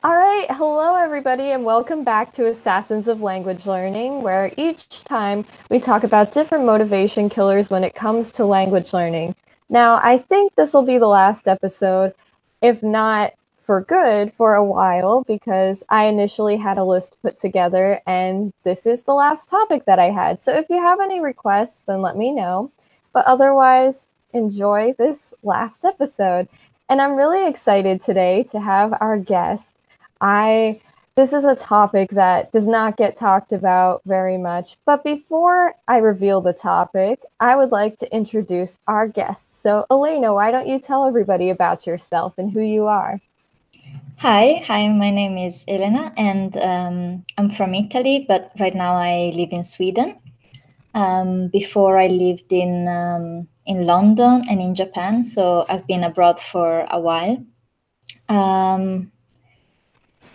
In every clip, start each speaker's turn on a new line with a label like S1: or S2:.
S1: All right, hello everybody, and welcome back to Assassins of Language Learning, where each time we talk about different motivation killers when it comes to language learning. Now, I think this will be the last episode, if not for good, for a while, because I initially had a list put together, and this is the last topic that I had. So if you have any requests, then let me know. But otherwise, enjoy this last episode. And I'm really excited today to have our guest. This is a topic that does not get talked about very much, but before I reveal the topic, I would like to introduce our guest. So, Elena, why don't you tell everybody about yourself and who you are?
S2: Hi, my name is Elena, and I'm from Italy, but right now I live in Sweden. Before I lived in London and in Japan, so I've been abroad for a while.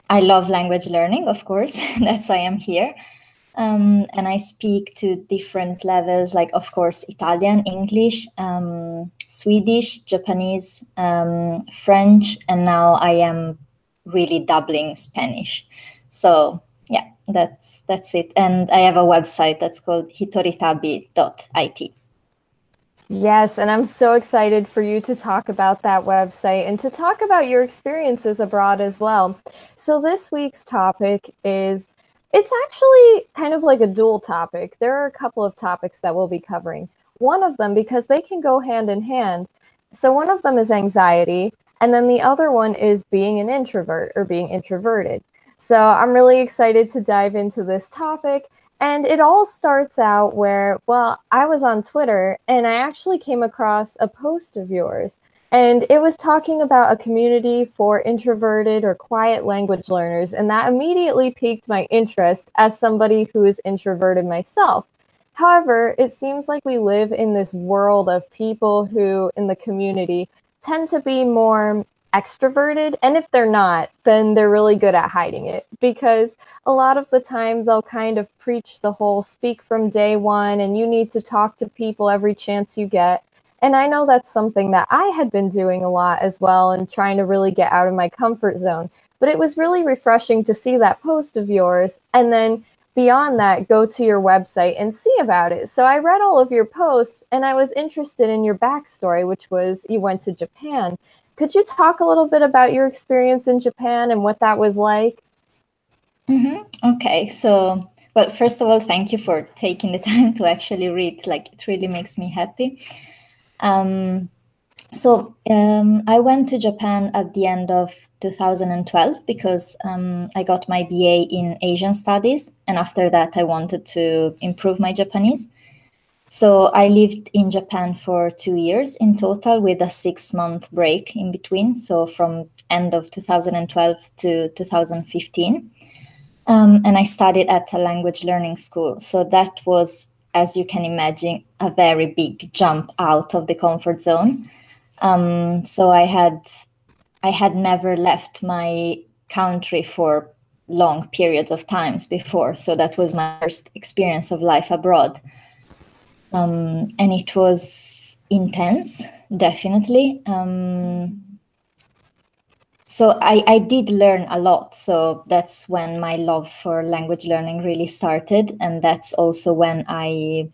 S2: I love language learning, of course. That's why I'm here. And I speak to different levels, like, of course, Italian, English, Swedish, Japanese, French, and now I am really doubling Spanish. So yeah, that's it. And I have a website that's called hitoritabi.it.
S1: Yes, and I'm so excited for you to talk about that website and to talk about your experiences abroad as well. So this week's topic it's actually kind of like a dual topic. There are a couple of topics that we'll be covering. One of them, because they can go hand in hand. So one of them is anxiety, and then the other one is being an introvert or being introverted. So I'm really excited to dive into this topic. And it all starts out where, well, I was on Twitter and I actually came across a post of yours. And it was talking about a community for introverted or quiet language learners. And that immediately piqued my interest as somebody who is introverted myself. However, it seems like we live in this world of people who, in the community, tend to be more extroverted. And if they're not, then they're really good at hiding it because a lot of the time they'll kind of preach the whole speak from day one and you need to talk to people every chance you get. And I know that's something that I had been doing a lot as well and trying to really get out of my comfort zone. But it was really refreshing to see that post of yours and then beyond that, go to your website and see about it. So I read all of your posts and I was interested in your backstory, which was you went to Japan. Could you talk a little bit about your experience in Japan and what that was like?
S2: Okay, so well, first of all, thank you for taking the time to actually read. Like, it really makes me happy. I went to Japan at the end of 2012 because I got my BA in Asian Studies, and after that, I wanted to improve my Japanese. So I lived in Japan for 2 years in total, with a 6-month break in between. So from end of 2012 to 2015, and I studied at a language learning school. So that was, as you can imagine, a very big jump out of the comfort zone. So I had never left my country for long periods of times before. So that was my first experience of life abroad. And it was intense, definitely. So I did learn a lot. So that's when my love for language learning really started. And that's also when I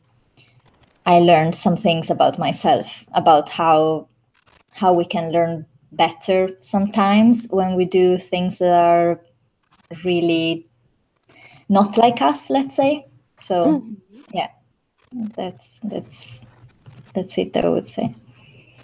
S2: learned some things about myself, about how we can learn better sometimes when we do things that are really not like us, let's say. So yeah, that's it, I would say.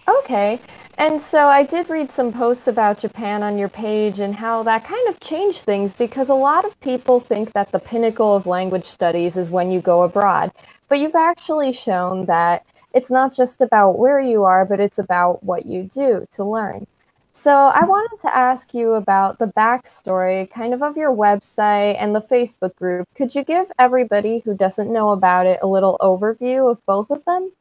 S1: Okay. And so I did read some posts about Japan on your page and how that kind of changed things because a lot of people think that the pinnacle of language studies is when you go abroad. But you've actually shown that it's not just about where you are, but it's about what you do to learn. So I wanted to ask you about the backstory kind of your website and the Facebook group. Could you give everybody who doesn't know about it a little overview of both of them?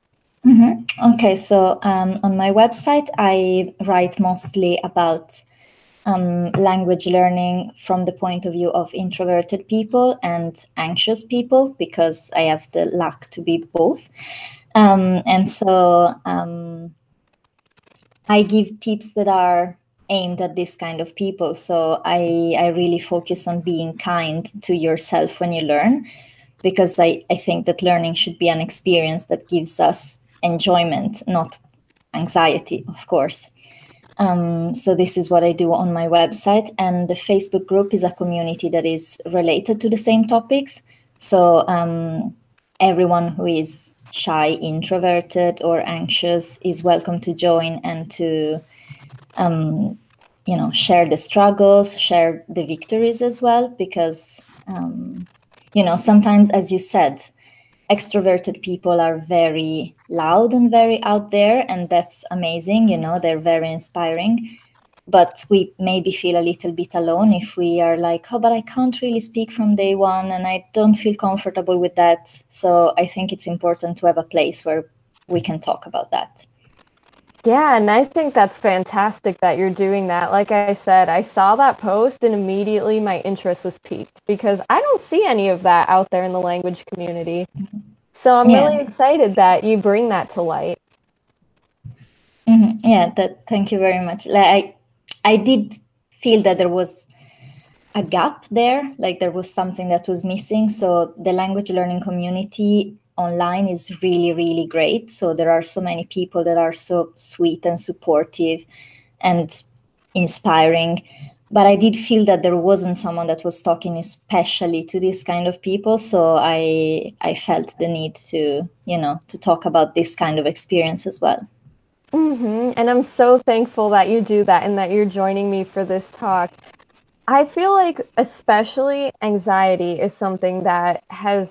S2: Okay, so on my website, I write mostly about language learning from the point of view of introverted people and anxious people, because I have the luck to be both. And so I give tips that are aimed at this kind of people. So I really focus on being kind to yourself when you learn, because I think that learning should be an experience that gives us enjoyment, not anxiety, of course. So this is what I do on my website, and the Facebook group is a community that is related to the same topics. So everyone who is shy, introverted, or anxious is welcome to join and to share the struggles, share the victories as well, because sometimes, as you said, extroverted people are very loud and very out there, and that's amazing. They're very inspiring, but we maybe feel a little bit alone if we are like, oh, but I can't really speak from day one and I don't feel comfortable with that. So I think it's important to have a place where we can talk about that.
S1: Yeah, and I think that's fantastic that you're doing that. Like I said, I saw that post and immediately my interest was piqued because I don't see any of that out there in the language community. So I'm really excited that you bring that to light.
S2: Yeah, thank you very much. I did feel that there was a gap there, like there was something that was missing. So the language learning community online is really, really great. So there are so many people that are so sweet and supportive and inspiring. But I did feel that there wasn't someone that was talking especially to this kind of people. So I felt the need to, to talk about this kind of experience as well.
S1: And I'm so thankful that you do that and that you're joining me for this talk. I feel like especially anxiety is something that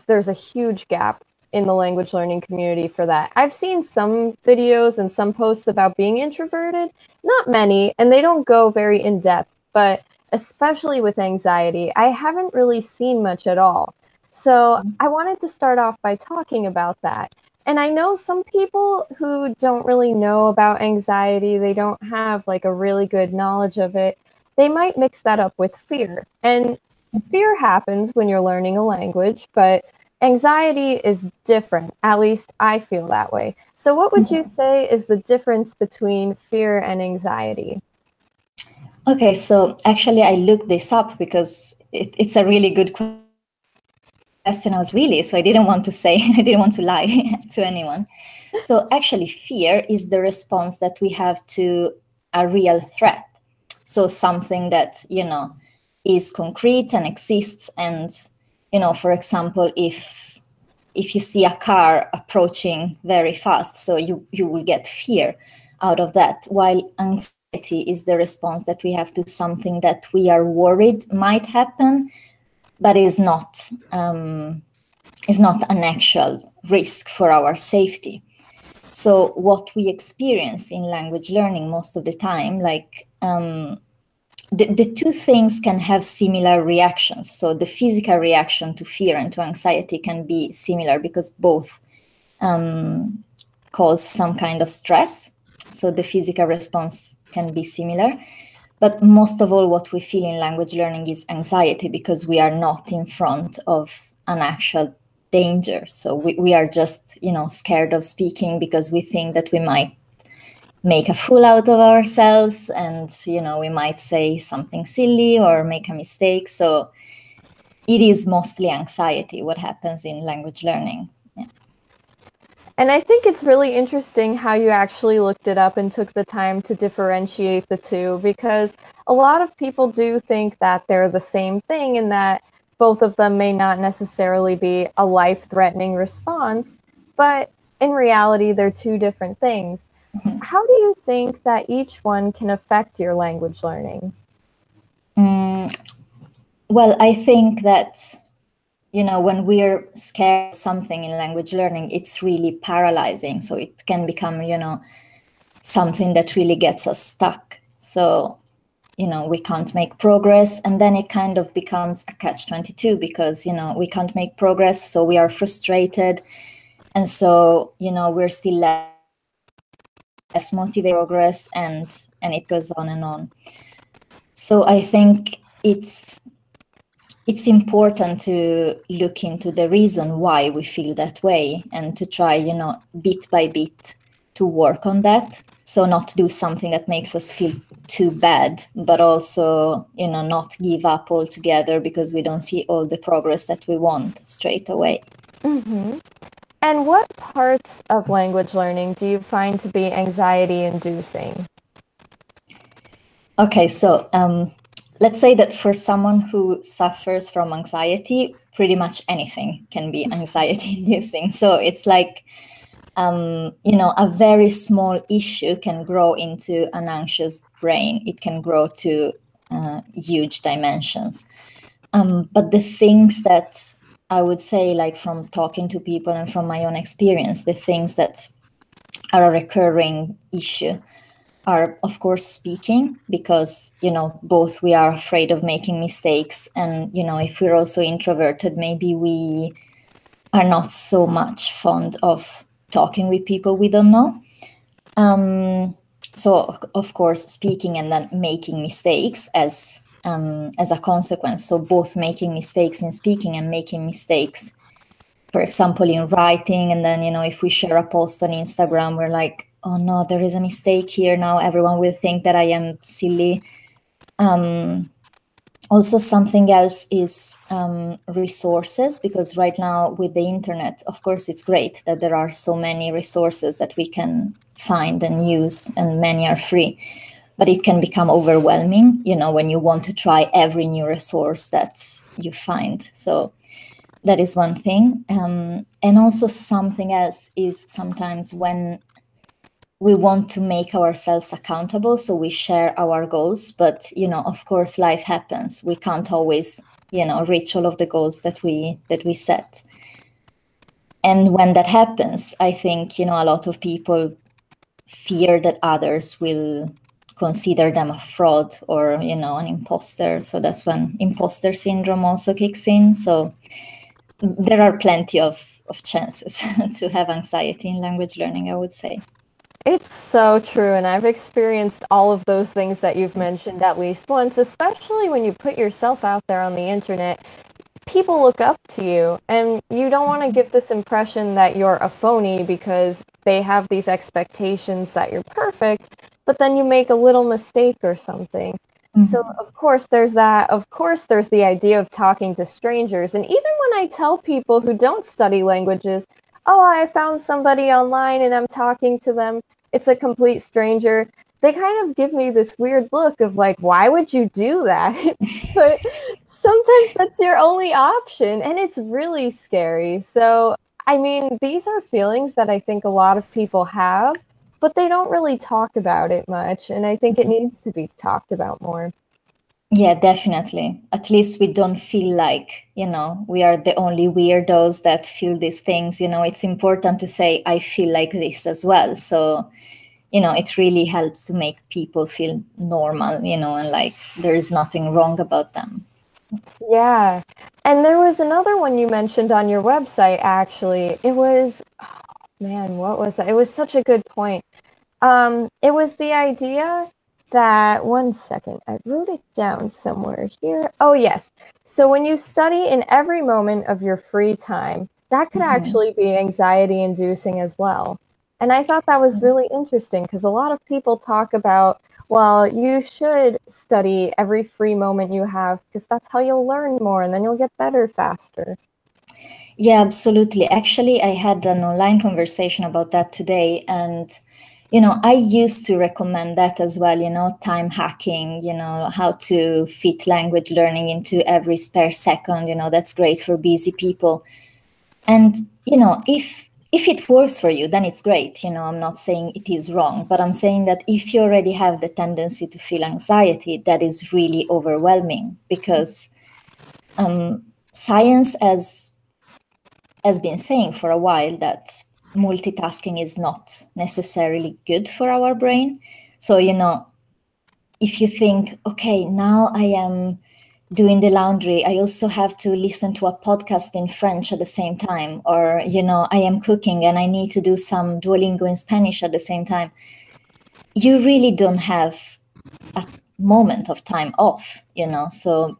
S1: there's a huge gap in the language learning community for that. I've seen some videos and some posts about being introverted, not many, and they don't go very in depth, but especially with anxiety, I haven't really seen much at all. So I wanted to start off by talking about that. And I know some people who don't really know about anxiety, they don't have like a really good knowledge of it. They might mix that up with fear. And fear happens when you're learning a language, but anxiety is different. At least I feel that way. So what would you say is the difference between fear and anxiety?
S2: Okay, so actually I looked this up because it's a really good question. So I didn't want to say, I didn't want to lie to anyone. So actually fear is the response that we have to a real threat. So something that, is concrete and exists. And, for example, if you see a car approaching very fast, so you will get fear out of that, while anxiety is the response that we have to something that we are worried might happen, but is not an actual risk for our safety. So what we experience in language learning most of the time, like the two things can have similar reactions. So the physical reaction to fear and to anxiety can be similar because both cause some kind of stress. So the physical response can be similar. But most of all, what we feel in language learning is anxiety because we are not in front of an actual danger. So we are just, scared of speaking because we think that we might make a fool out of ourselves and, we might say something silly or make a mistake. So it is mostly anxiety, what happens in language learning. Yeah.
S1: And I think it's really interesting how you actually looked it up and took the time to differentiate the two, because a lot of people do think that they're the same thing and that both of them may not necessarily be a life-threatening response, but in reality, they're two different things. How do you think that each one can affect your language learning?
S2: Well, I think that, when we're scared of something in language learning, it's really paralyzing. So it can become, something that really gets us stuck. So, we can't make progress. And then it kind of becomes a catch-22 because, we can't make progress. So we are frustrated. And so, we're still less motivated progress, and it goes on and on. So I think it's important to look into the reason why we feel that way and to try, bit by bit to work on that. So not do something that makes us feel too bad, but also, not give up altogether because we don't see all the progress that we want straight away.
S1: Mm-hmm. And what parts of language learning do you find to be anxiety inducing?
S2: Okay, so let's say that for someone who suffers from anxiety, pretty much anything can be anxiety inducing. So it's like, a very small issue can grow into an anxious brain. It can grow to huge dimensions. But the things that I would say, like from talking to people and from my own experience, the things that are a recurring issue are, of course, speaking, because, both we are afraid of making mistakes. And, if we're also introverted, maybe we are not so much fond of talking with people we don't know. So, of course, speaking and then making mistakes as a consequence. So both making mistakes in speaking and making mistakes, for example, in writing. And then, if we share a post on Instagram, we're like, oh no, there is a mistake here. Now everyone will think that I am silly. Also, something else is resources, because right now with the internet, of course, it's great that there are so many resources that we can find and use, and many are free. But it can become overwhelming, when you want to try every new resource that you find. So that is one thing. And also something else is sometimes when we want to make ourselves accountable, so we share our goals, but of course life happens. We can't always reach all of the goals that we set. And when that happens, I think a lot of people fear that others will consider them a fraud or an imposter. So that's when imposter syndrome also kicks in. So there are plenty of chances to have anxiety in language learning, I would say.
S1: It's so true, and I've experienced all of those things that you've mentioned at least once, especially when you put yourself out there on the internet. People look up to you, and you don't want to give this impression that you're a phony because they have these expectations that you're perfect, but then you make a little mistake or something. So, of course, there's that. Of course, there's the idea of talking to strangers. And even when I tell people who don't study languages, oh, I found somebody online and I'm talking to them, it's a complete stranger, they kind of give me this weird look of like, why would you do that? But sometimes that's your only option, and it's really scary. So, I mean, these are feelings that I think a lot of people have, but they don't really talk about it much, and I think it needs to be talked about more.
S2: Yeah, definitely. At least we don't feel like, we are the only weirdos that feel these things. It's important to say, I feel like this as well. So, it really helps to make people feel normal, and like there is nothing wrong about them.
S1: Yeah. And there was another one you mentioned on your website, actually. It was, oh, man, what was that? It was such a good point. It was the idea that, one second, I wrote it down somewhere here. Oh, yes. So when you study in every moment of your free time, that could actually be anxiety inducing as well. And I thought that was really interesting because a lot of people talk about, well, you should study every free moment you have because that's how you'll learn more and then you'll get better faster.
S2: Yeah, absolutely. Actually, I had an online conversation about that today. And, I used to recommend that as well, time hacking, how to fit language learning into every spare second, that's great for busy people. And, if it works for you, then it's great. I'm not saying it is wrong, but I'm saying that if you already have the tendency to feel anxiety, that is really overwhelming, because science has been saying for a while that multitasking is not necessarily good for our brain. So, if you think, okay, now I am doing the laundry, I also have to listen to a podcast in French at the same time, or, I am cooking and I need to do some Duolingo in Spanish at the same time. You really don't have a moment of time off, So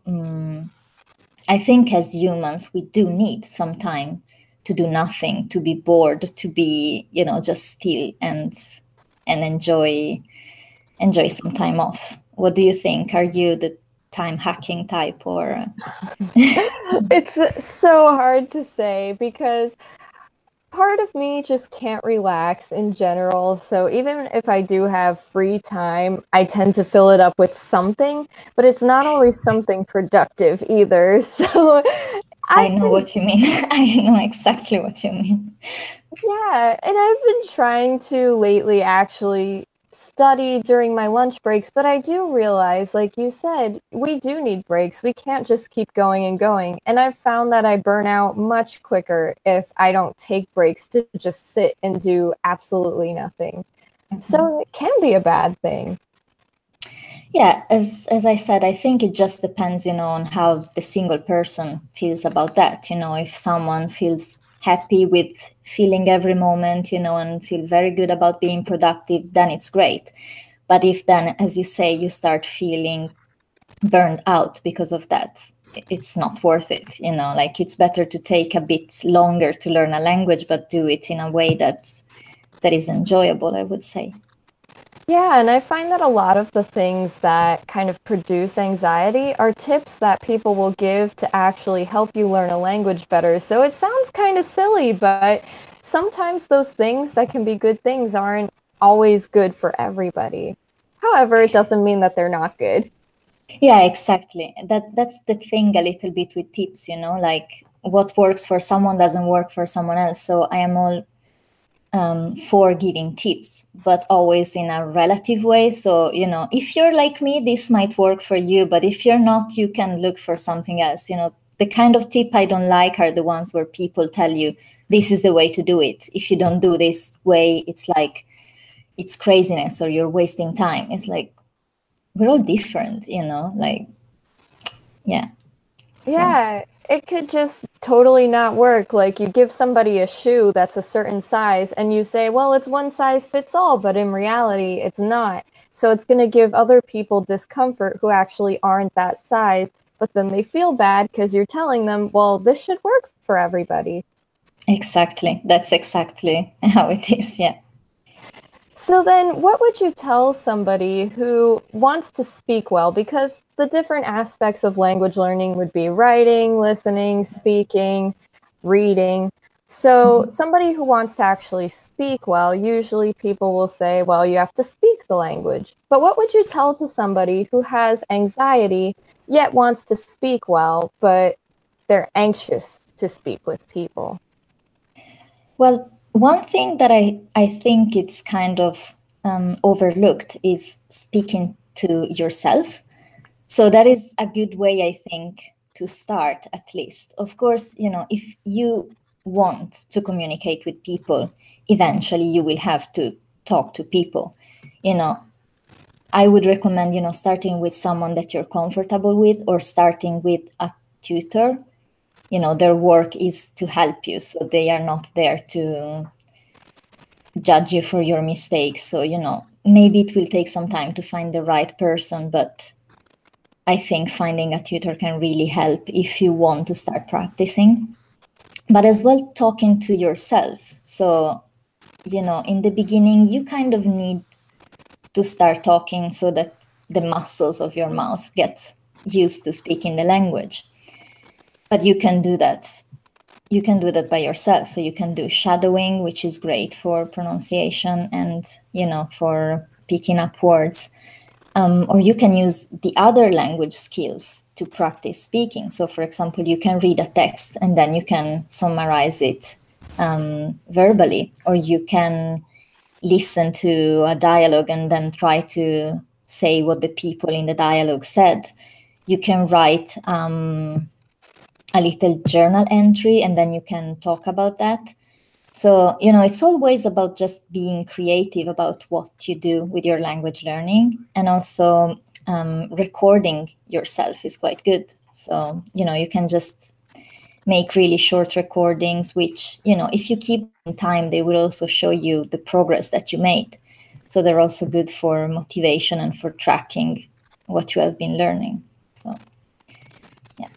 S2: I think as humans, we do need some time to do nothing, to be bored, to be, just still. And and enjoy some time off. What do you think? Are you the time hacking type, or
S1: It's so hard to say because part of me just can't relax in general. So even if I do have free time, I tend to fill it up with something, but it's not always something productive either. So
S2: I
S1: I've
S2: know
S1: been,
S2: what you mean. I know exactly what you mean.
S1: yeah, and I've been trying to lately actually study during my lunch breaks, but I do realize, like you said, we do need breaks. We can't just keep going and going. And I've found that I burn out much quicker if I don't take breaks to just sit and do absolutely nothing. So it can be a bad thing.
S2: Yeah, as I said, I think it just depends, on how the single person feels about that. If someone feels happy with feeling every moment, and feel very good about being productive, then it's great. But if then, as you say, you start feeling burned out because of that, it's not worth it. Like, it's better to take a bit longer to learn a language, but do it in a way that is enjoyable, I would say.
S1: Yeah, and I find that a lot of the things that kind of produce anxiety are tips that people will give to actually help you learn a language better. So it sounds kind of silly, but sometimes those things that can be good things aren't always good for everybody. However, it doesn't mean that they're not good.
S2: Yeah, exactly. That's the thing a little bit with tips, like what works for someone doesn't work for someone else. So I am all for giving tips, but always in a relative way. So, if you're like me, this might work for you, but if you're not, you can look for something else. The kind of tip I don't like are the ones where people tell you this is the way to do it. If you don't do this way, it's like it's craziness or you're wasting time. It's like we're all different, like, yeah. So
S1: Yeah, it could just totally not work. Like you give somebody a shoe that's a certain size and you say, well, it's one size fits all, but in reality, it's not. So it's going to give other people discomfort who actually aren't that size, but then they feel bad because you're telling them, well, this should work for everybody.
S2: exactly. That's exactly how it is. Yeah.
S1: So then, what would you tell somebody who wants to speak well? Because the different aspects of language learning would be writing, listening, speaking, reading. So, somebody who wants to actually speak well, usually people will say, well, you have to speak the language. But what would you tell to somebody who has anxiety yet wants to speak well, but they're anxious to speak with people?
S2: Well, one thing that I think it's kind of overlooked is speaking to yourself. So that is a good way, I think, to start at least. Of course, if you want to communicate with people, eventually you will have to talk to people. You know, I would recommend, starting with someone that you're comfortable with or starting with a tutor. Their work is to help you, so they are not there to judge you for your mistakes. So, maybe it will take some time to find the right person, but I think finding a tutor can really help if you want to start practicing. But as well, talking to yourself. So, in the beginning, you kind of need to start talking so that the muscles of your mouth get used to speaking the language. But you can do that. You can do that by yourself. So you can do shadowing, which is great for pronunciation and, for picking up words. Or you can use the other language skills to practice speaking. So, for example, you can read a text and then you can summarize it verbally, or you can listen to a dialogue and then try to say what the people in the dialogue said. You can write a little journal entry and then you can talk about that. So, it's always about just being creative about what you do with your language learning, and also recording yourself is quite good. So, you can just make really short recordings, which, if you keep in time, they will also show you the progress that you made. So they're also good for motivation and for tracking what you have been learning. So, yeah,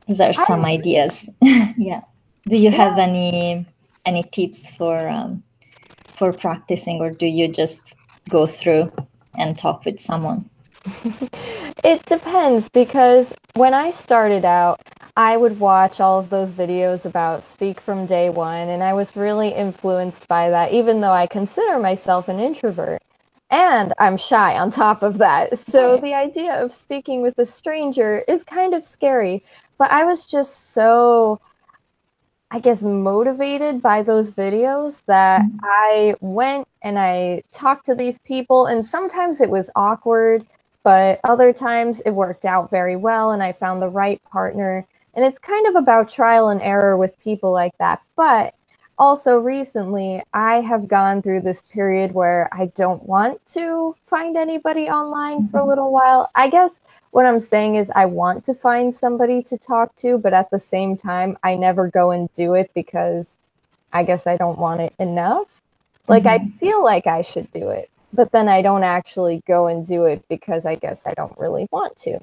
S2: these are some ideas. Yeah. Do you have
S1: Yeah.
S2: any tips for practicing, or do you just go through and talk with someone?
S1: It depends, because when I started out, I would watch all of those videos about Speak from Day One, and I was really influenced by that, even though I consider myself an introvert. And I'm shy on top of that. So the idea of speaking with a stranger is kind of scary. But I was just so, I guess, motivated by those videos that I went and I talked to these people, and sometimes it was awkward, but other times it worked out very well and I found the right partner. And it's kind of about trial and error with people like that. But also recently, I have gone through this period where I don't want to find anybody online for a little while. I guess what I'm saying is I want to find somebody to talk to, but at the same time, I never go and do it because I guess I don't want it enough. Like, I feel like I should do it, but then I don't actually go and do it because I guess I don't really want to.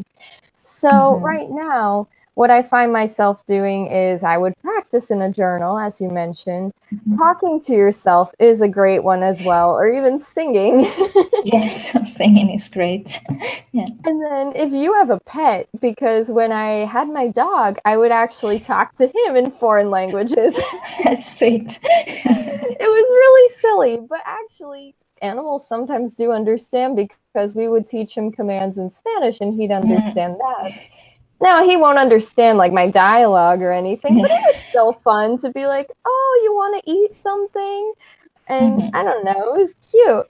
S1: So right now, what I find myself doing is I would practice in a journal, as you mentioned. Talking to yourself is a great one as well, or even singing.
S2: Yes, singing is great. Yeah.
S1: And then if you have a pet, because when I had my dog, I would actually talk to him in foreign languages.
S2: That's sweet.
S1: It was really silly, but actually animals sometimes do understand, because we would teach him commands in Spanish and he'd understand that. Now, he won't understand like my dialogue or anything, but it was still fun to be like, oh, you want to eat something? And I don't know, it was cute.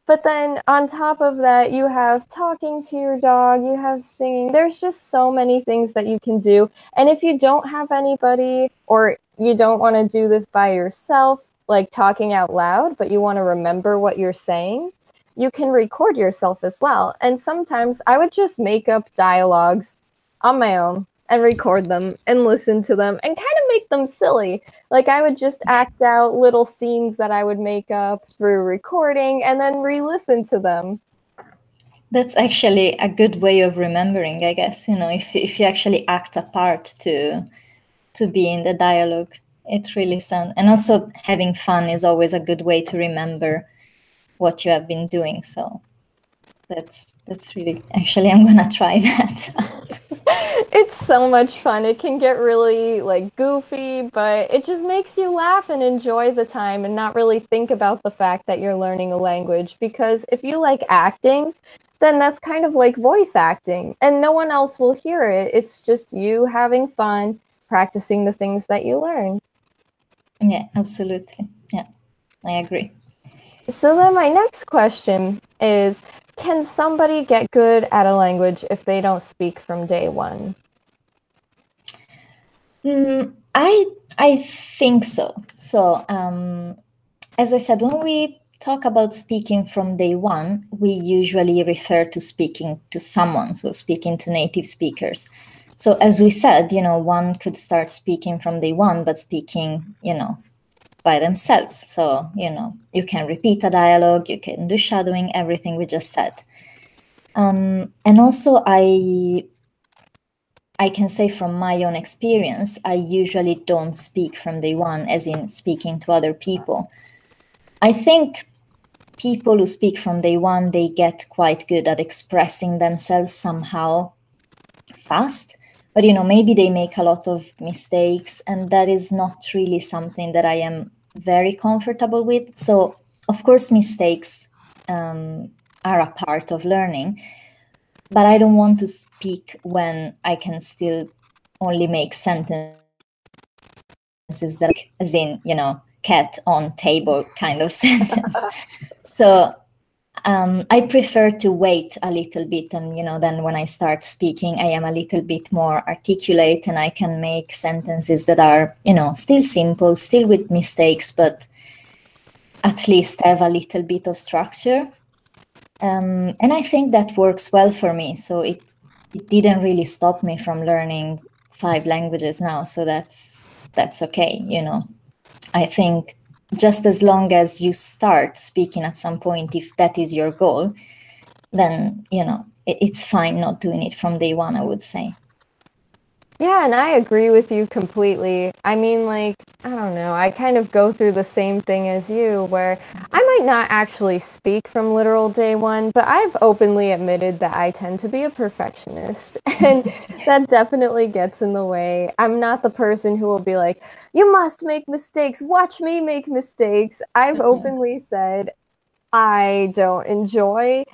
S1: But then on top of that, you have talking to your dog, you have singing. There's just so many things that you can do. And if you don't have anybody, or you don't want to do this by yourself, like talking out loud, but you want to remember what you're saying, you can record yourself as well. And sometimes I would just make up dialogues on my own and record them and listen to them and kind of make them silly. Like, I would just act out little scenes that I would make up through recording and then re-listen to them.
S2: That's actually a good way of remembering, I guess. You know, if you actually act a part to be in the dialogue, it really sounds. And also having fun is always a good way to remember what you have been doing. So that's really, actually, I'm gonna try that out.
S1: It's so much fun. It can get really like goofy, but it just makes you laugh and enjoy the time and not really think about the fact that you're learning a language. Because if you like acting, then that's kind of like voice acting and no one else will hear it. It's just you having fun, practicing the things that you learn.
S2: Yeah, absolutely. Yeah, I agree.
S1: So then my next question is, can somebody get good at a language if they don't speak from day one?
S2: I think so. So, as I said, when we talk about speaking from day one, we usually refer to speaking to someone, so speaking to native speakers. So, as we said, one could start speaking from day one, but speaking, by themselves. So, you can repeat a dialogue, you can do shadowing, everything we just said. And also, I can say from my own experience, I usually don't speak from day one, as in speaking to other people. I think people who speak from day one, they get quite good at expressing themselves somehow fast. But, maybe they make a lot of mistakes, and that is not really something that I am very comfortable with. So, of course, mistakes are a part of learning, but I don't want to speak when I can still only make sentences that, as in, cat on table kind of sentence. So I prefer to wait a little bit, and then when I start speaking, I am a little bit more articulate, and I can make sentences that are still simple, still with mistakes, but at least have a little bit of structure. And I think that works well for me. So it didn't really stop me from learning 5 languages now. So that's okay. I think just as long as you start speaking at some point, if that is your goal, then it's fine not doing it from day one, I would say.
S1: Yeah, and I agree with you completely. I mean, like, I don't know, I kind of go through the same thing as you, where I might not actually speak from literal day one, but I've openly admitted that I tend to be a perfectionist, and that definitely gets in the way. I'm not the person who will be like, you must make mistakes, watch me make mistakes. I've openly said, I don't enjoy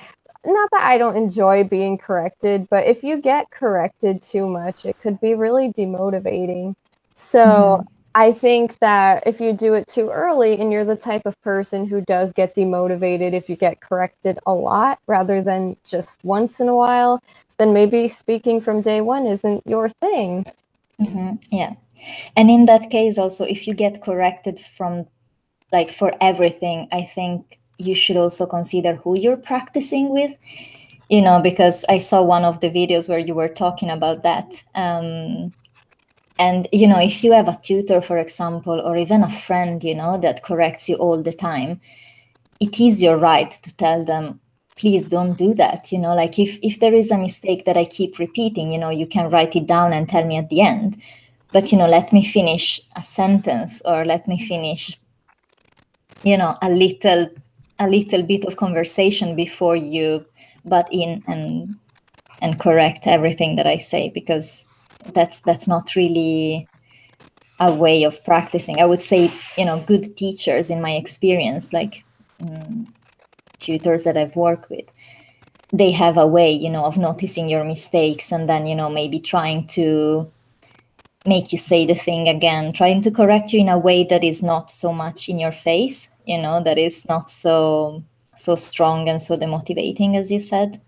S1: not that I don't enjoy being corrected, but if you get corrected too much, it could be really demotivating. So I think that if you do it too early and you're the type of person who does get demotivated if you get corrected a lot rather than just once in a while, then maybe speaking from day one isn't your thing.
S2: Yeah. And in that case, also, if you get corrected from like for everything, I think you should also consider who you're practicing with, because I saw one of the videos where you were talking about that. And, if you have a tutor, for example, or even a friend, that corrects you all the time, it is your right to tell them, please don't do that. Like if there is a mistake that I keep repeating, you can write it down and tell me at the end. But, let me finish a sentence, or let me finish, a little bit of conversation before you butt in and correct everything that I say, because that's not really a way of practicing. I would say, good teachers, in my experience, like tutors that I've worked with, they have a way, of noticing your mistakes, and then, maybe trying to make you say the thing again, trying to correct you in a way that is not so much in your face, that is not so strong and so demotivating, as you said.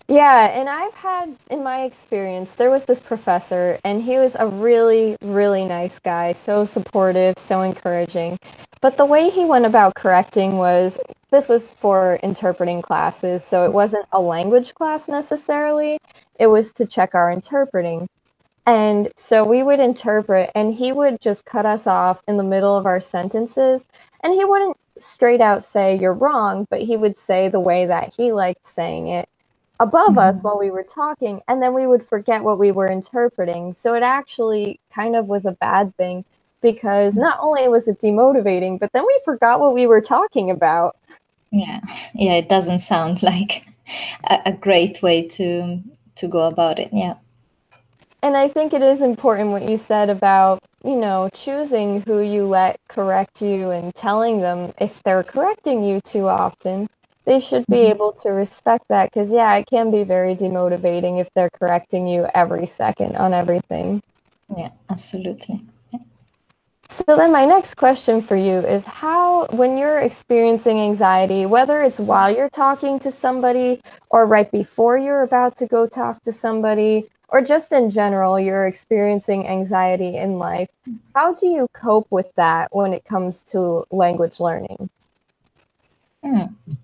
S1: Yeah, and I've had, in my experience, there was this professor, and he was a really, really nice guy, so supportive, so encouraging. But the way he went about correcting was, this was for interpreting classes, so it wasn't a language class necessarily, it was to check our interpreting. And so we would interpret, and he would just cut us off in the middle of our sentences, and he wouldn't straight out say, you're wrong, but he would say the way that he liked saying it above us while we were talking, and then we would forget what we were interpreting. So it actually kind of was a bad thing, because not only was it demotivating, but then we forgot what we were talking about.
S2: Yeah, it doesn't sound like a great way to go about it. Yeah.
S1: And I think it is important what you said about, choosing who you let correct you and telling them if they're correcting you too often. They should be able to respect that, because, yeah, it can be very demotivating if they're correcting you every second on everything.
S2: Yeah, absolutely.
S1: So then my next question for you is, how, when you're experiencing anxiety, whether it's while you're talking to somebody or right before you're about to go talk to somebody, or just in general, you're experiencing anxiety in life, how do you cope with that when it comes to language learning?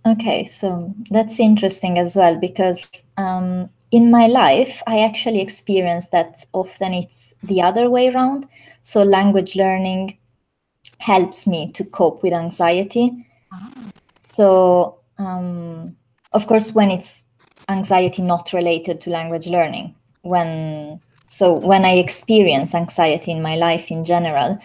S2: Okay, so that's interesting as well, because in my life, I actually experience that often it's the other way around. So language learning helps me to cope with anxiety. So, of course, when it's anxiety not related to language learning, when I experience anxiety in my life in general,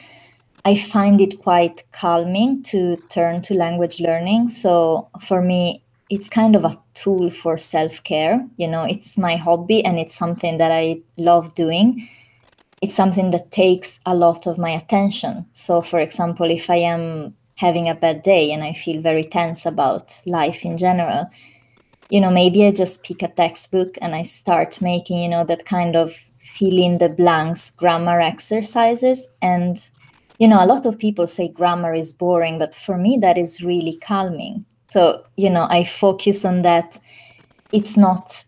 S2: I find it quite calming to turn to language learning. So for me, it's kind of a tool for self-care. It's my hobby, and it's something that I love doing. It's something that takes a lot of my attention. So, for example, if I am having a bad day and I feel very tense about life in general, maybe I just pick a textbook and I start making, that kind of fill in the blanks grammar exercises. And, a lot of people say grammar is boring, but for me, that is really calming. So, I focus on that. It's not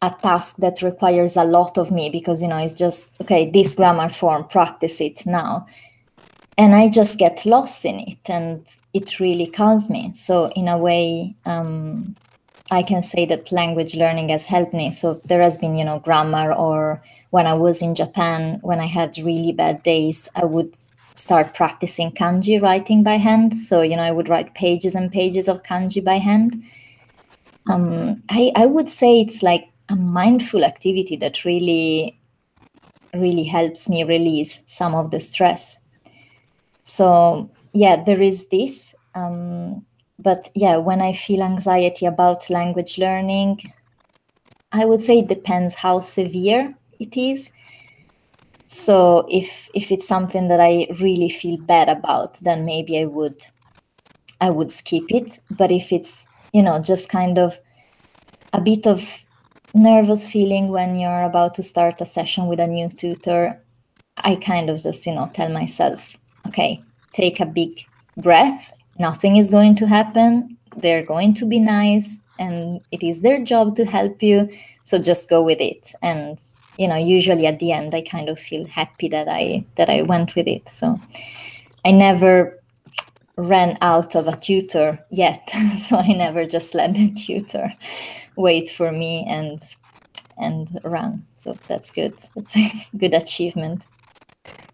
S2: a task that requires a lot of me, because, it's just, okay, this grammar form, practice it now. And I just get lost in it, and it really calms me. So in a way, I can say that language learning has helped me. So there has been, grammar, or when I was in Japan, when I had really bad days, I would start practicing kanji writing by hand. So, I would write pages and pages of kanji by hand. I would say it's like a mindful activity that really helps me release some of the stress. So yeah, there is this. But yeah, when I feel anxiety about language learning, I would say it depends how severe it is. So if it's something that I really feel bad about, then maybe I would skip it. But if it's, just kind of a bit of nervous feeling when you're about to start a session with a new tutor, I kind of just, tell myself, okay, take a big breath. Nothing is going to happen. They're going to be nice, and it is their job to help you. So just go with it. And, usually at the end, I kind of feel happy that I went with it. So I never ran out of a tutor yet. So I never just let the tutor wait for me and run. So that's good. That's a good achievement.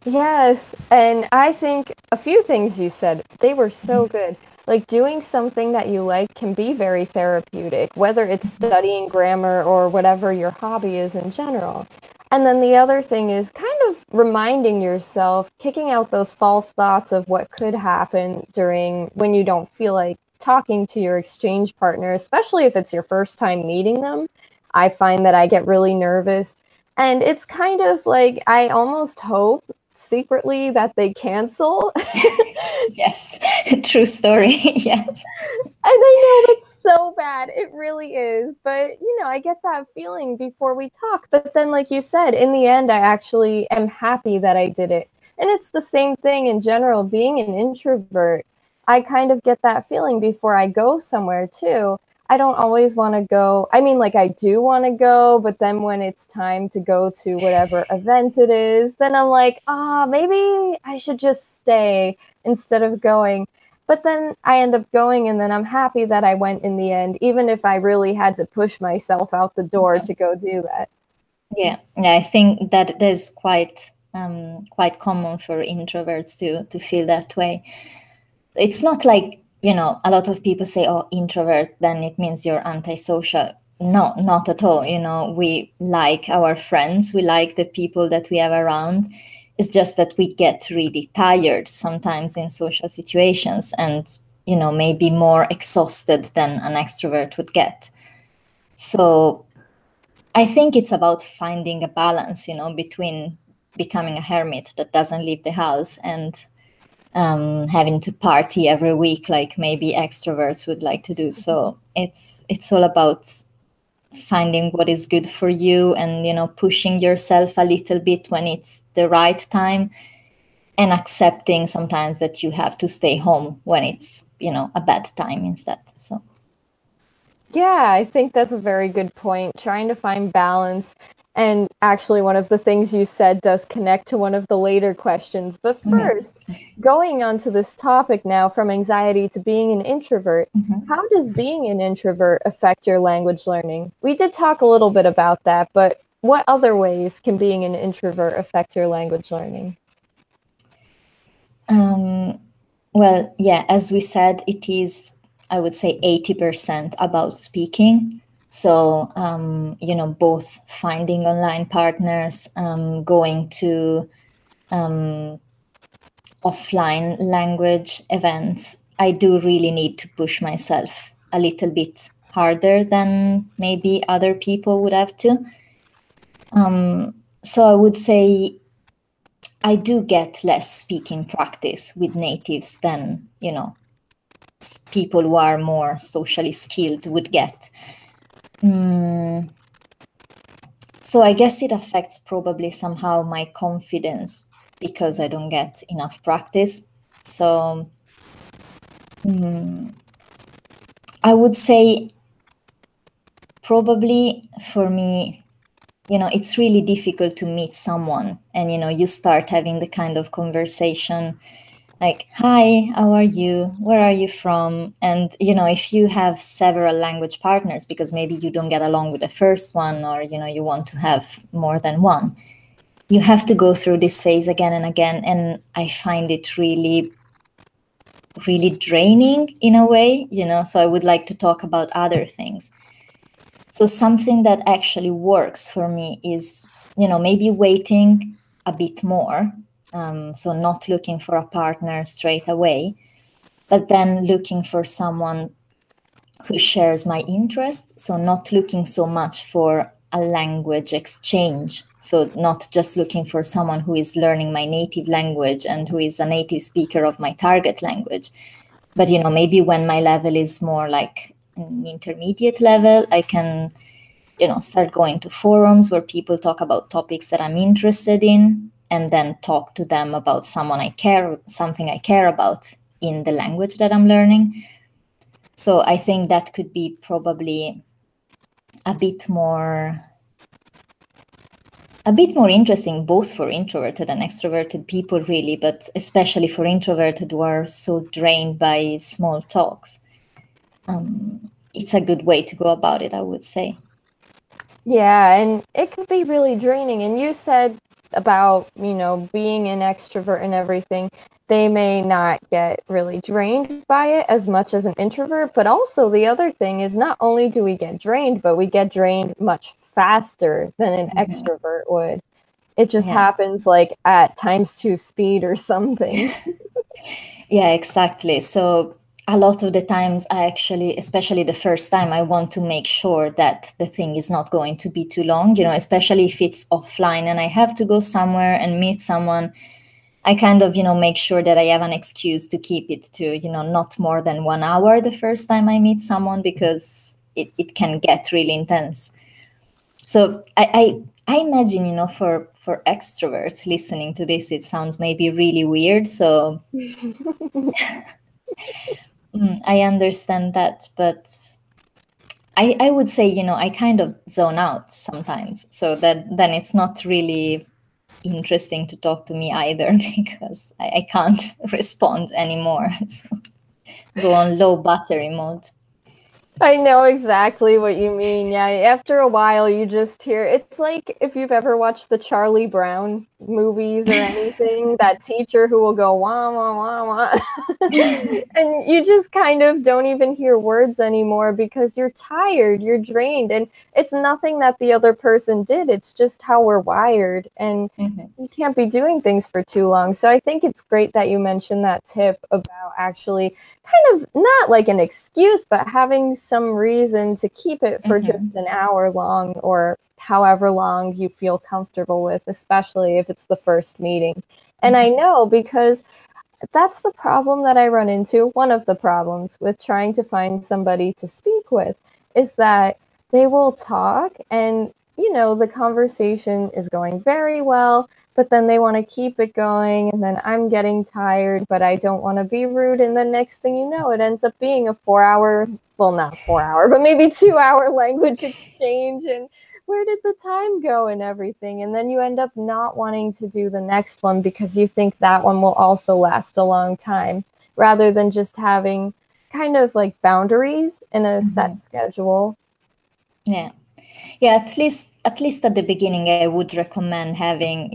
S1: Yes, and I think a few things you said, they were so good. Like doing something that you like can be very therapeutic, whether it's studying grammar or whatever your hobby is in general. And then the other thing is kind of reminding yourself, kicking out those false thoughts of what could happen during when you don't feel like talking to your exchange partner, especially if it's your first time meeting them. I find that I get really nervous. And it's kind of like I almost hope secretly that they cancel.
S2: Yes, true story. Yes.
S1: And I know that's so bad. It really is. But, I get that feeling before we talk. But then, like you said, in the end, I actually am happy that I did it. And it's the same thing in general. Being an introvert, I kind of get that feeling before I go somewhere, too. I don't always want to go. I mean, like, I do want to go, but then when it's time to go to whatever event it is, then I'm like, maybe I should just stay instead of going. But then I end up going, and then I'm happy that I went in the end, even if I really had to push myself out the door to go do that.
S2: Yeah, I think that is quite common for introverts to feel that way. It's not like, a lot of people say, oh, introvert, then it means you're antisocial. No, not at all. We like our friends, we like the people that we have around. It's just that we get really tired sometimes in social situations and, maybe more exhausted than an extrovert would get. So I think it's about finding a balance, between becoming a hermit that doesn't leave the house and having to party every week like maybe extroverts would like to do. So it's all about finding what is good for you and pushing yourself a little bit when it's the right time, and accepting sometimes that you have to stay home when it's a bad time instead. So
S1: Yeah, I think that's a very good point. Trying to find balance. And actually, one of the things you said does connect to one of the later questions. But first, going on to this topic now, from anxiety to being an introvert, how does being an introvert affect your language learning? We did talk a little bit about that, but what other ways can being an introvert affect your language learning?
S2: well, yeah, as we said, it is, I would say, 80% about speaking. So, both finding online partners, going to offline language events, I do really need to push myself a little bit harder than maybe other people would have to. So I would say I do get less speaking practice with natives than, people who are more socially skilled would get. So I guess it affects probably somehow my confidence because I don't get enough practice. So I would say probably for me, it's really difficult to meet someone and, you start having the kind of conversation like, hi, how are you? Where are you from? And, if you have several language partners, because maybe you don't get along with the first one or, you want to have more than one, you have to go through this phase again and again. And I find it really, really draining in a way, so I would like to talk about other things. So something that actually works for me is, maybe waiting a bit more. So not looking for a partner straight away, but then looking for someone who shares my interest. So not looking so much for a language exchange. So not just looking for someone who is learning my native language and who is a native speaker of my target language. But, maybe when my level is more like an intermediate level, I can, start going to forums where people talk about topics that I'm interested in, and then talk to them about something I care about in the language that I'm learning. So I think that could be probably a bit more interesting, both for introverted and extroverted people, really, but especially for introverted who are so drained by small talks. It's a good way to go about it, I would say.
S1: Yeah, and it could be really draining. And you said about, being an extrovert and everything, they may not get really drained by it as much as an introvert. But also, the other thing is not only do we get drained, but we get drained much faster than an extrovert would. It just happens like at times 2 speed or something.
S2: Yeah, exactly. So a lot of the times I actually, especially the first time, I want to make sure that the thing is not going to be too long, especially if it's offline and I have to go somewhere and meet someone. I kind of, make sure that I have an excuse to keep it to, not more than 1 hour the first time I meet someone, because it can get really intense. So I imagine, for extroverts listening to this, it sounds maybe really weird. So I understand that, but I would say, I kind of zone out sometimes. So that then it's not really interesting to talk to me either, because I can't respond anymore. So go on low battery mode.
S1: I know exactly what you mean. Yeah, after a while, you just hear it's like if you've ever watched the Charlie Brown movies or anything, that teacher who will go wah wah wah wah, and you just kind of don't even hear words anymore because you're tired, you're drained, and it's nothing that the other person did. It's just how we're wired, and you can't be doing things for too long. So I think it's great that you mentioned that tip about actually kind of not like an excuse, but having some reason to keep it for just an hour long or however long you feel comfortable with, especially if it's the first meeting. And I know because that's the problem that I run into. One of the problems with trying to find somebody to speak with is that they will talk and, the conversation is going very well, but then they want to keep it going. And then I'm getting tired, but I don't want to be rude. And the next thing you know, it ends up being a 4 hour, well, not 4 hour, but maybe 2 hour language exchange. And where did the time go and everything? And then you end up not wanting to do the next one because you think that one will also last a long time, rather than just having kind of like boundaries in a set schedule.
S2: Yeah. Yeah, at least at the beginning, I would recommend having,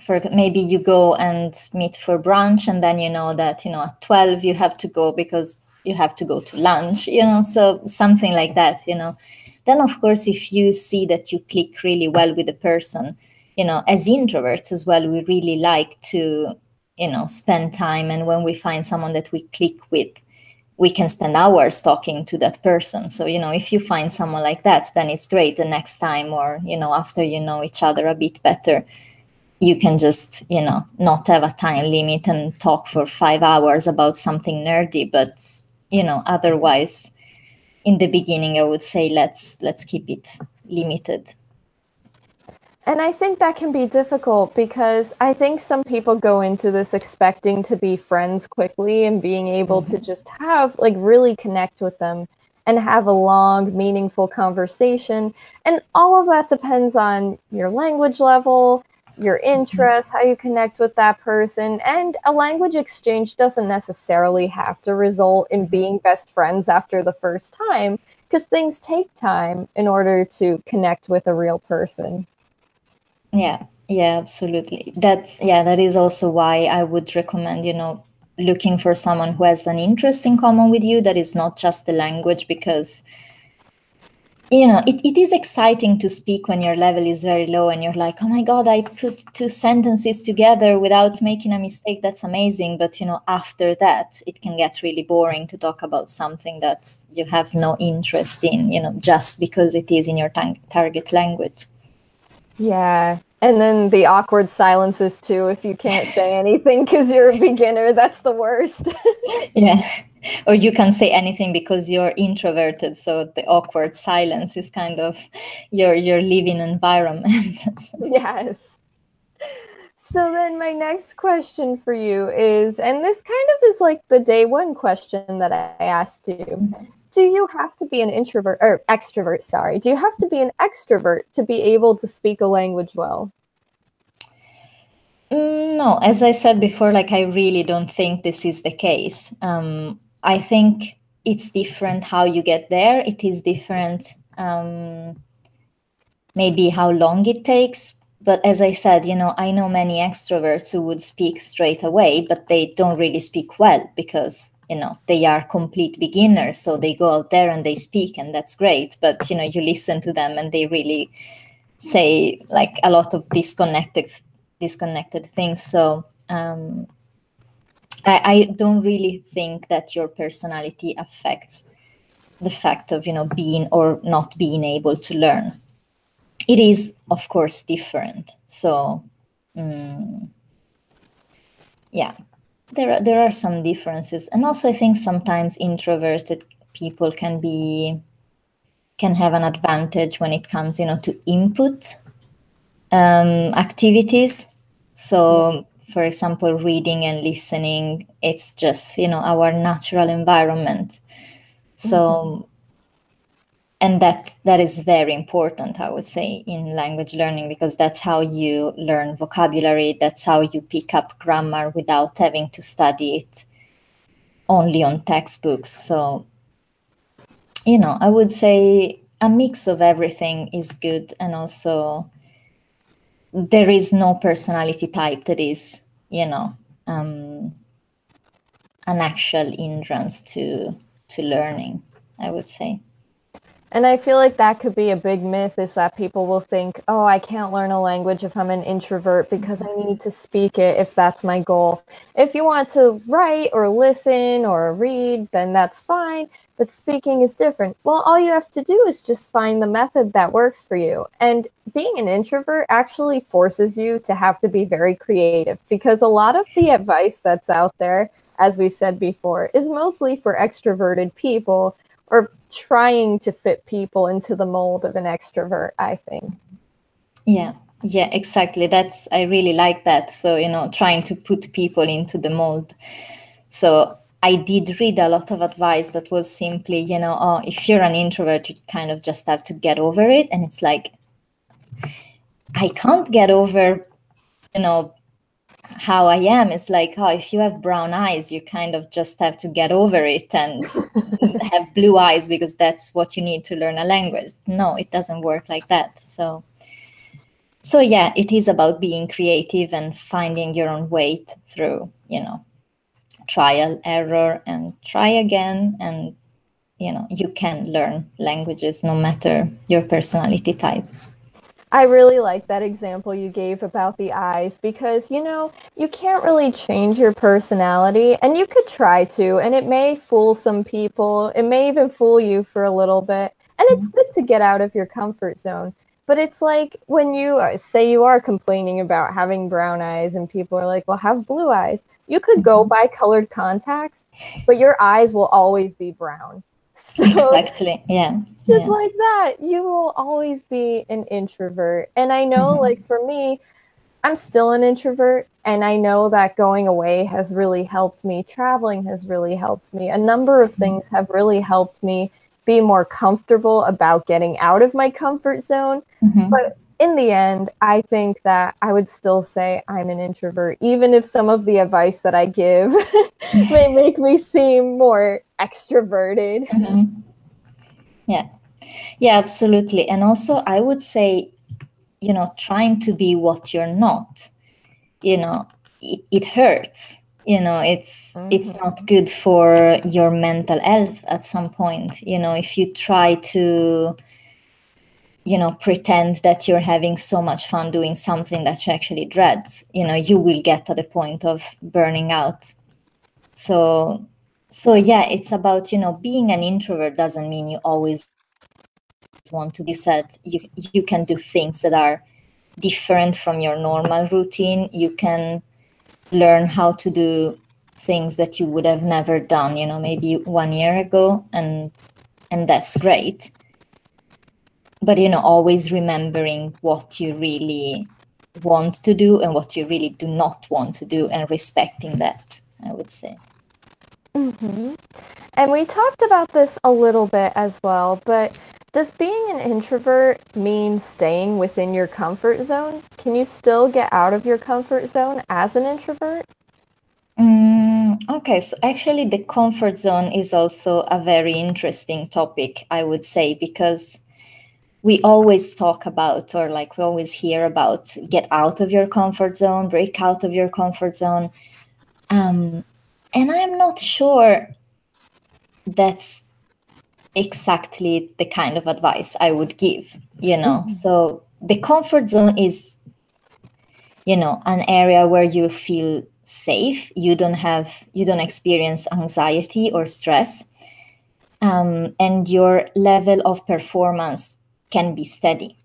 S2: for maybe you go and meet for brunch, and then you know that, at 12 you have to go because you have to go to lunch, so something like that. Then of course, if you see that you click really well with the person, as introverts as well, we really like to, spend time, and when we find someone that we click with, we can spend hours talking to that person. So, if you find someone like that, then it's great. The next time, or, after you know each other a bit better, you can just, not have a time limit and talk for 5 hours about something nerdy. But, otherwise, in the beginning, I would say let's keep it limited.
S1: And I think that can be difficult because I think some people go into this expecting to be friends quickly and being able to just have, like, really connect with them and have a long, meaningful conversation. And all of that depends on your language level, your interests, how you connect with that person. And a language exchange doesn't necessarily have to result in being best friends after the first time, because things take time in order to connect with a real person.
S2: Yeah, absolutely. That is also why I would recommend, looking for someone who has an interest in common with you that is not just the language, because it is exciting to speak when your level is very low and you're like, oh my God, I put two sentences together without making a mistake. That's amazing. But, after that, it can get really boring to talk about something that you have no interest in, just because it is in your target language.
S1: Yeah. And then the awkward silences too, if you can't say anything because you're a beginner, that's the worst.
S2: Yeah. Or you can say anything because you're introverted, so the awkward silence is kind of your living environment.
S1: Yes. So then my next question for you is, and this kind of is like the day one question that I asked you. Do you have to be an introvert or extrovert? Sorry. Do you have to be an extrovert to be able to speak a language well?
S2: No, as I said before, like I really don't think this is the case. I think it's different how you get there. It is different, maybe how long it takes. But as I said, I know many extroverts who would speak straight away, but they don't really speak well because, they are complete beginners. So they go out there and they speak, and that's great. But, you listen to them and they really say like a lot of disconnected things. So I don't really think that your personality affects the fact of being or not being able to learn. It is of course different. So yeah, there are some differences, and also I think sometimes introverted people can have an advantage when it comes to input activities. So for example, reading and listening, it's just our natural environment. So and that is very important, I would say, in language learning, because that's how you learn vocabulary, that's how you pick up grammar without having to study it only on textbooks. So I would say a mix of everything is good, and also there is no personality type that is, an actual hindrance to learning, I would say.
S1: And I feel like that could be a big myth, is that people will think, oh, I can't learn a language if I'm an introvert because I need to speak it if that's my goal. If you want to write or listen or read, then that's fine. But speaking is different. Well, all you have to do is just find the method that works for you. And being an introvert actually forces you to have to be very creative, because a lot of the advice that's out there, as we said before, is mostly for extroverted people, or trying to fit people into the mold of an extrovert, I think.
S2: Yeah, exactly. I really like that. So, trying to put people into the mold. So I did read a lot of advice that was simply, oh, if you're an introvert, you kind of just have to get over it. And it's like, I can't get over, how I am. It's like, oh, if you have brown eyes, you kind of just have to get over it and have blue eyes because that's what you need to learn a language. No, it doesn't work like that. So yeah, it is about being creative and finding your own way through, trial, error, and try again. And, you can learn languages no matter your personality type.
S1: I really like that example you gave about the eyes, because, you can't really change your personality, and you could try to, and it may fool some people. It may even fool you for a little bit. And it's good to get out of your comfort zone. But it's like when you say you are complaining about having brown eyes and people are like, well, have blue eyes. You could go buy colored contacts, but your eyes will always be brown. So
S2: Exactly. Yeah.
S1: just like that, you will always be an introvert. And I know, like, for me, I'm still an introvert, and I know that going away has really helped me. Traveling has really helped me. A number of things have really helped me be more comfortable about getting out of my comfort zone. But in the end, I think that I would still say I'm an introvert, even if some of the advice that I give may make me seem more extroverted.
S2: Yeah, absolutely. And also, I would say, trying to be what you're not, it hurts. It's not good for your mental health at some point. If you try to pretend that you're having so much fun doing something that you actually dread, you will get to the point of burning out. So yeah, it's about, being an introvert doesn't mean you always want to be said. You can do things that are different from your normal routine. You can learn how to do things that you would have never done, maybe 1 year ago, and that's great. But always remembering what you really want to do and what you really do not want to do, and respecting that, I would say.
S1: Mm-hmm. And we talked about this a little bit as well, but does being an introvert mean staying within your comfort zone? Can you still get out of your comfort zone as an introvert?
S2: Okay, so actually the comfort zone is also a very interesting topic, I would say, because we always talk about, or like we always hear about, get out of your comfort zone, break out of your comfort zone. And I'm not sure that's exactly the kind of advice I would give,
S1: Mm-hmm.
S2: So the comfort zone is, an area where you feel safe. You don't experience anxiety or stress. And your level of performance can be steady.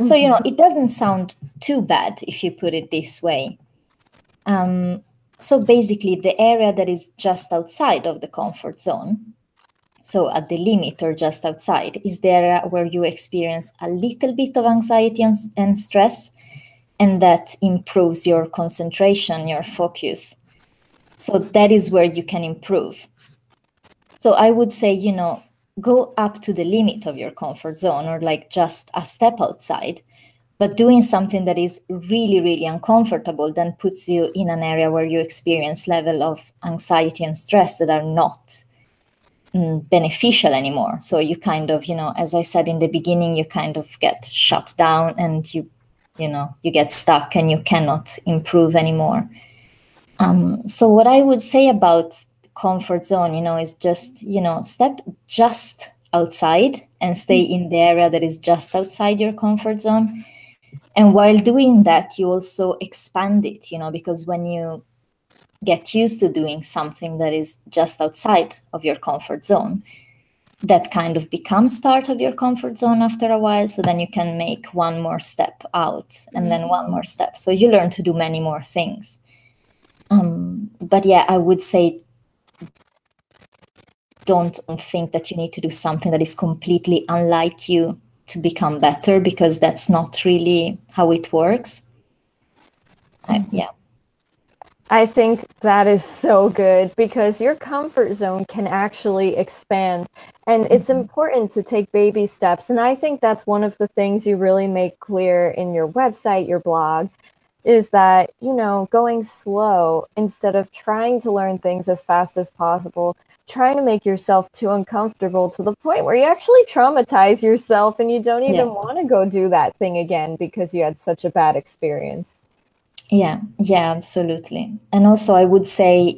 S2: So, it doesn't sound too bad if you put it this way. So basically, the area that is just outside of the comfort zone, so at the limit or just outside, is the area where you experience a little bit of anxiety and stress, and that improves your concentration, your focus. So that is where you can improve. So I would say, go up to the limit of your comfort zone, or like just a step outside. But doing something that is really, really uncomfortable then puts you in an area where you experience level of anxiety and stress that are not beneficial anymore. So you kind of, as I said in the beginning, you kind of get shut down, and you get stuck, and you cannot improve anymore. So what I would say about comfort zone, is just, step just outside and stay in the area that is just outside your comfort zone. And while doing that, you also expand it, because when you get used to doing something that is just outside of your comfort zone, that kind of becomes part of your comfort zone after a while. So then you can make one more step out, and then one more step. So you learn to do many more things. But yeah, I would say don't think that you need to do something that is completely unlike you to become better, because that's not really how it works. Yeah.
S1: I think that is so good, because your comfort zone can actually expand, and it's important to take baby steps. And I think that's one of the things you really make clear in your website, your blog, is that, going slow instead of trying to learn things as fast as possible, trying to make yourself too uncomfortable to the point where you actually traumatize yourself and you don't even want to go do that thing again because you had such a bad experience.
S2: Yeah, absolutely. And also I would say,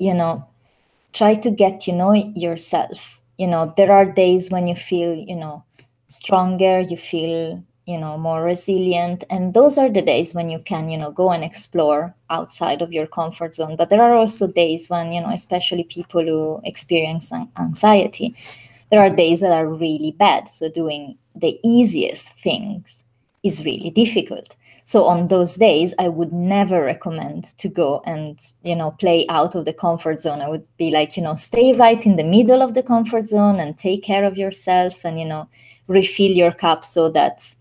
S2: try to get to know yourself. There are days when you feel, stronger, you feel, more resilient. And those are the days when you can, go and explore outside of your comfort zone. But there are also days when, especially people who experience anxiety, there are days that are really bad. So doing the easiest things is really difficult. So on those days, I would never recommend to go and, play out of the comfort zone. I would be like, stay right in the middle of the comfort zone and take care of yourself, and, refill your cup, so that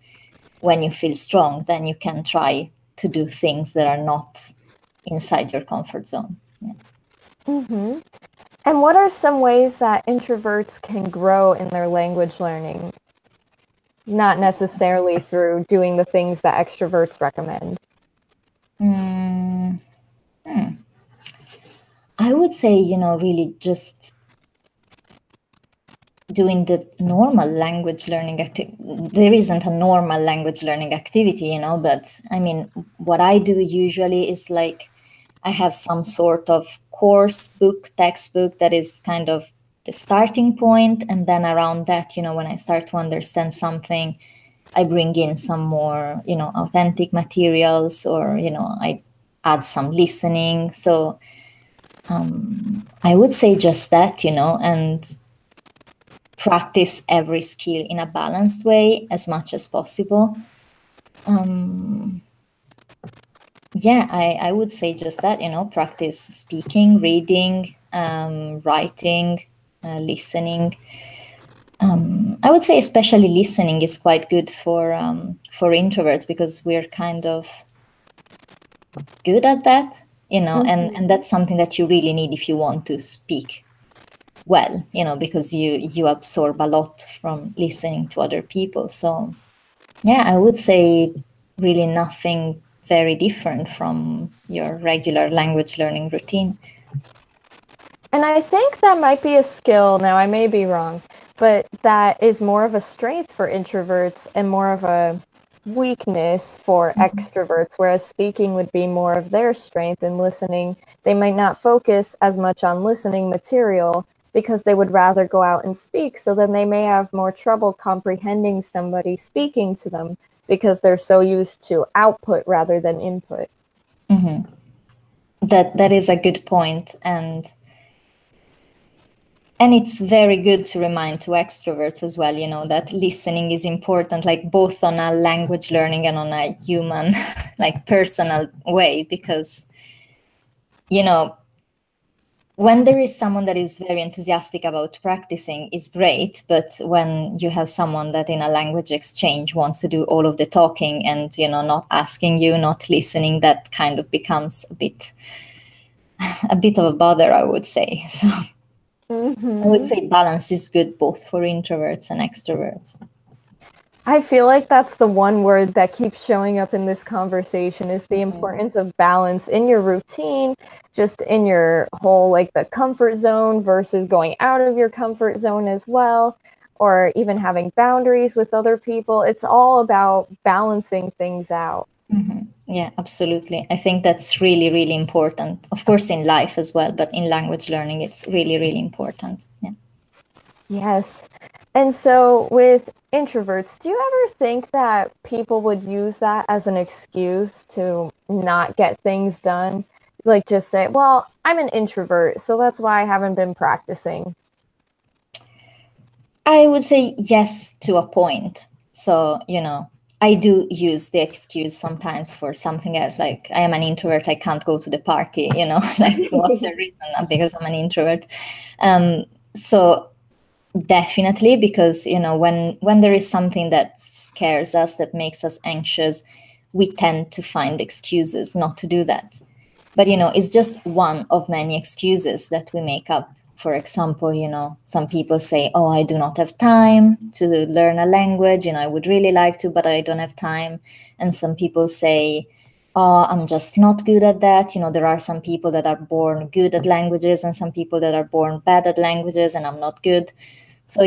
S2: when you feel strong, then you can try to do things that are not inside your comfort zone. Yeah.
S1: Mm-hmm. And what are some ways that introverts can grow in their language learning? Not necessarily through doing the things that extroverts recommend.
S2: I would say, really just doing the normal language learning activity. There isn't a normal language learning activity, but I mean, what I do usually is like, I have some sort of course book, textbook that is kind of the starting point. And then around that, when I start to understand something, I bring in some more, authentic materials, or, I add some listening. So I would say just that, and practice every skill in a balanced way as much as possible. Yeah, I would say just that, practice speaking, reading, writing, listening. I would say especially listening is quite good for introverts, because we're kind of good at that, and that's something that you really need if you want to speak well, because you absorb a lot from listening to other people. So yeah, I would say really nothing very different from your regular language learning routine.
S1: And I think that might be a skill, now I may be wrong, but that is more of a strength for introverts and more of a weakness for extroverts, whereas speaking would be more of their strength, and listening, they might not focus as much on listening material because they would rather go out and speak. So then they may have more trouble comprehending somebody speaking to them because they're so used to output rather than input.
S2: Mm-hmm. That is a good point, and it's very good to remind to extroverts as well, that listening is important, like both on a language learning and on a human, like personal way, because, when there is someone that is very enthusiastic about practicing is great, but when you have someone that in a language exchange wants to do all of the talking and, not asking you, not listening, that kind of becomes a bit of a bother, I would say. So I would say balance is good both for introverts and extroverts.
S1: I feel like that's the one word that keeps showing up in this conversation, is the importance of balance in your routine, just in your whole, like, the comfort zone versus going out of your comfort zone as well, or even having boundaries with other people. It's all about balancing things out.
S2: Yeah, absolutely. I think that's really, really important. Of course, in life as well, but in language learning, it's really, really important. Yeah.
S1: Yes. And so with introverts, do you ever think that people would use that as an excuse to not get things done? Like just say, well, I'm an introvert, so that's why I haven't been practicing.
S2: I would say yes to a point. So, I do use the excuse sometimes for something else, like I am an introvert, I can't go to the party, like what's the reason? Because I'm an introvert. So definitely, because, when there is something that scares us, that makes us anxious, we tend to find excuses not to do that. But, it's just one of many excuses that we make up. For example, some people say, oh, I do not have time to learn a language, I would really like to, but I don't have time. And some people say, oh, I'm just not good at that. There are some people that are born good at languages and some people that are born bad at languages, and I'm not good. So,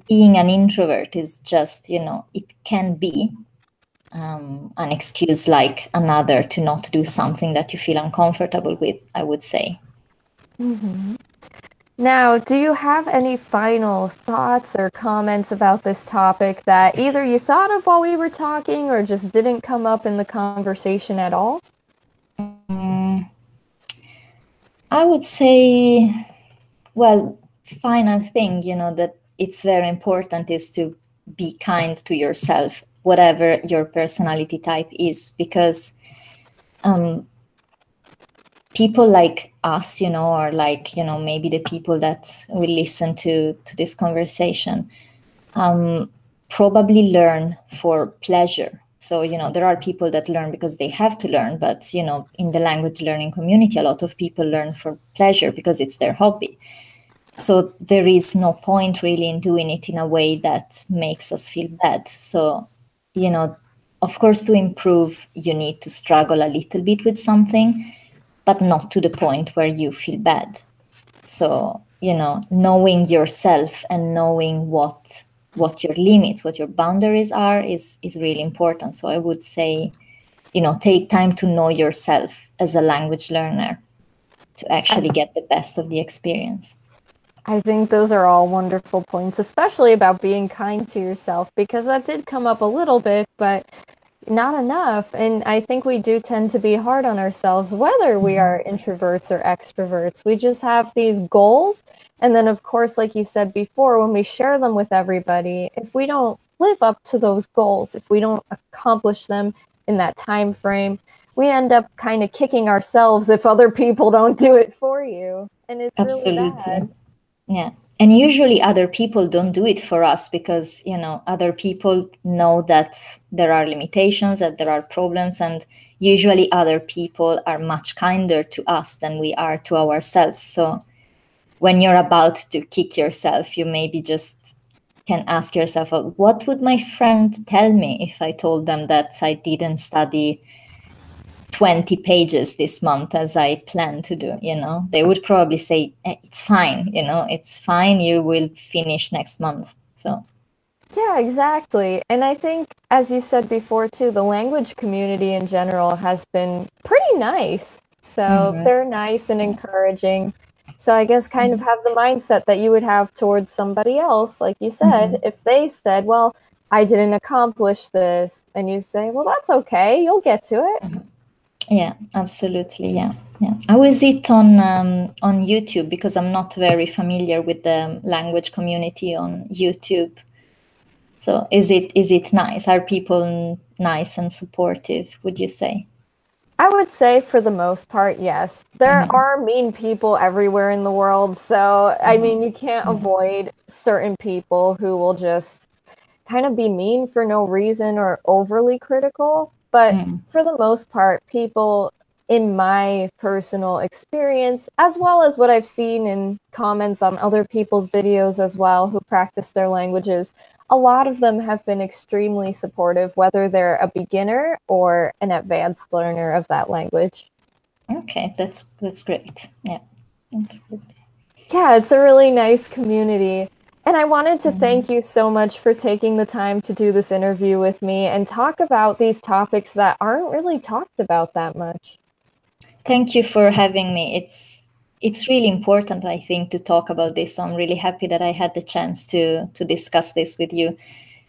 S2: being an introvert is just, it can be an excuse like another to not do something that you feel uncomfortable with, I would say.
S1: Now, do you have any final thoughts or comments about this topic that either you thought of while we were talking or just didn't come up in the conversation at all?
S2: I would say, well, final thing, that it's very important is to be kind to yourself, whatever your personality type is, because people like us, or like, maybe the people that will listen to this conversation, probably learn for pleasure. So, there are people that learn because they have to learn, but, in the language learning community, a lot of people learn for pleasure because it's their hobby. So there is no point really in doing it in a way that makes us feel bad. So, of course, to improve, you need to struggle a little bit with something, but not to the point where you feel bad. So, knowing yourself and knowing what your limits, what your boundaries are is really important. So I would say, take time to know yourself as a language learner to actually get the best of the experience.
S1: I think those are all wonderful points, especially about being kind to yourself, because that did come up a little bit, but not enough. And I think we do tend to be hard on ourselves, whether we are introverts or extroverts. We just have these goals. And then, of course, like you said before, when we share them with everybody, if we don't live up to those goals, if we don't accomplish them in that time frame, we end up kind of kicking ourselves if other people don't do it for you. And it's really
S2: Absolutely.
S1: bad.
S2: Yeah. And usually other people don't do it for us because, other people know that there are limitations, that there are problems, and usually other people are much kinder to us than we are to ourselves. So when you're about to kick yourself, you maybe just can ask yourself, what would my friend tell me if I told them that I didn't study 20 pages this month as I plan to do? They would probably say, it's fine, it's fine, you will finish next month. So
S1: Yeah, exactly. And I think, as you said before, too, the language community in general has been pretty nice. So they're nice and encouraging. So I guess kind of have the mindset that you would have towards somebody else, like you said, if they said, well, I didn't accomplish this, and you say, well, that's okay, you'll get to it.
S2: yeah, absolutely. Yeah. How is it on YouTube? Because I'm not very familiar with the language community on YouTube. So is it nice? Are people nice and supportive, would you say?
S1: I would say for the most part, yes. There are mean people everywhere in the world. So, I mean, you can't avoid certain people who will just kind of be mean for no reason or overly critical. But for the most part, people, in my personal experience, as well as what I've seen in comments on other people's videos as well who practice their languages, a lot of them have been extremely supportive, whether they're a beginner or an advanced learner of that language.
S2: Okay, that's great. Yeah, that's good.
S1: Yeah, it's a really nice community. And I wanted to thank you so much for taking the time to do this interview with me and talk about these topics that aren't really talked about that much.
S2: Thank you for having me. It's really important, I think, to talk about this. So I'm really happy that I had the chance to discuss this with you.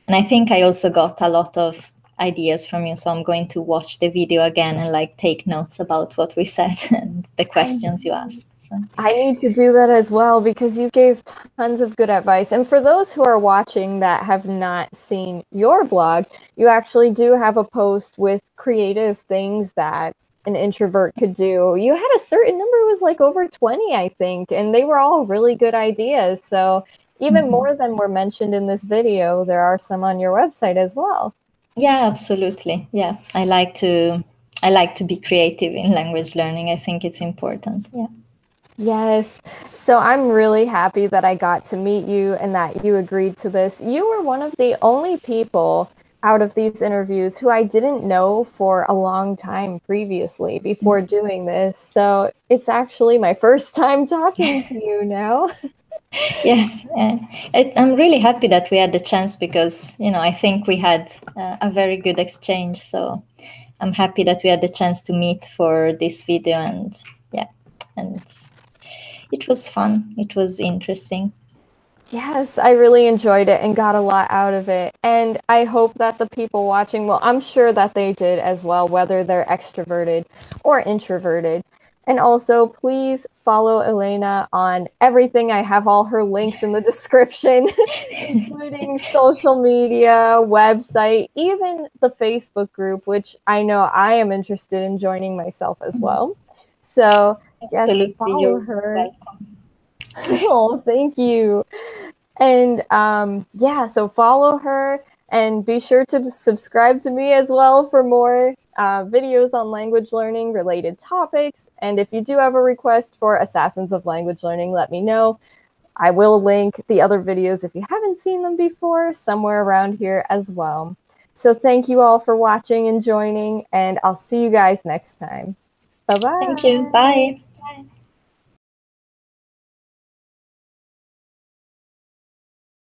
S2: And I think I also got a lot of ideas from you. So I'm going to watch the video again and take notes about what we said and the questions you asked. So.
S1: I need to do that as well because you gave tons of good advice. And for those who are watching that have not seen your blog, you actually do have a post with creative things that an introvert could do. You had a certain number, it was like over 20, I think, and they were all really good ideas. So even more than were mentioned in this video, there are some on your website as well.
S2: Yeah, absolutely. Yeah, I like to be creative in language learning. I think it's important. Yeah.
S1: Yes. So I'm really happy that I got to meet you and that you agreed to this. You were one of the only people out of these interviews who I didn't know for a long time previously before doing this. So it's actually my first time talking to you now.
S2: Yes, I'm really happy that we had the chance because, I think we had a very good exchange. So I'm happy that we had the chance to meet for this video and it was fun. It was interesting.
S1: Yes, I really enjoyed it and got a lot out of it. And I hope that the people watching, well, I'm sure that they did as well, whether they're extroverted or introverted. And also, please follow Elena on everything. I have all her links in the description, including social media, website, even the Facebook group, which I know I am interested in joining myself as well. So, yes,
S2: Absolutely,
S1: follow
S2: you're
S1: her.
S2: welcome.
S1: Oh, thank you. And yeah, so follow her and be sure to subscribe to me as well for more videos on language learning related topics. And if you do have a request for Assassins of Language Learning, let me know. I will link the other videos if you haven't seen them before somewhere around here as well. So thank you all for watching and joining, and I'll see you guys next time. Bye-bye.
S2: Thank you. Bye.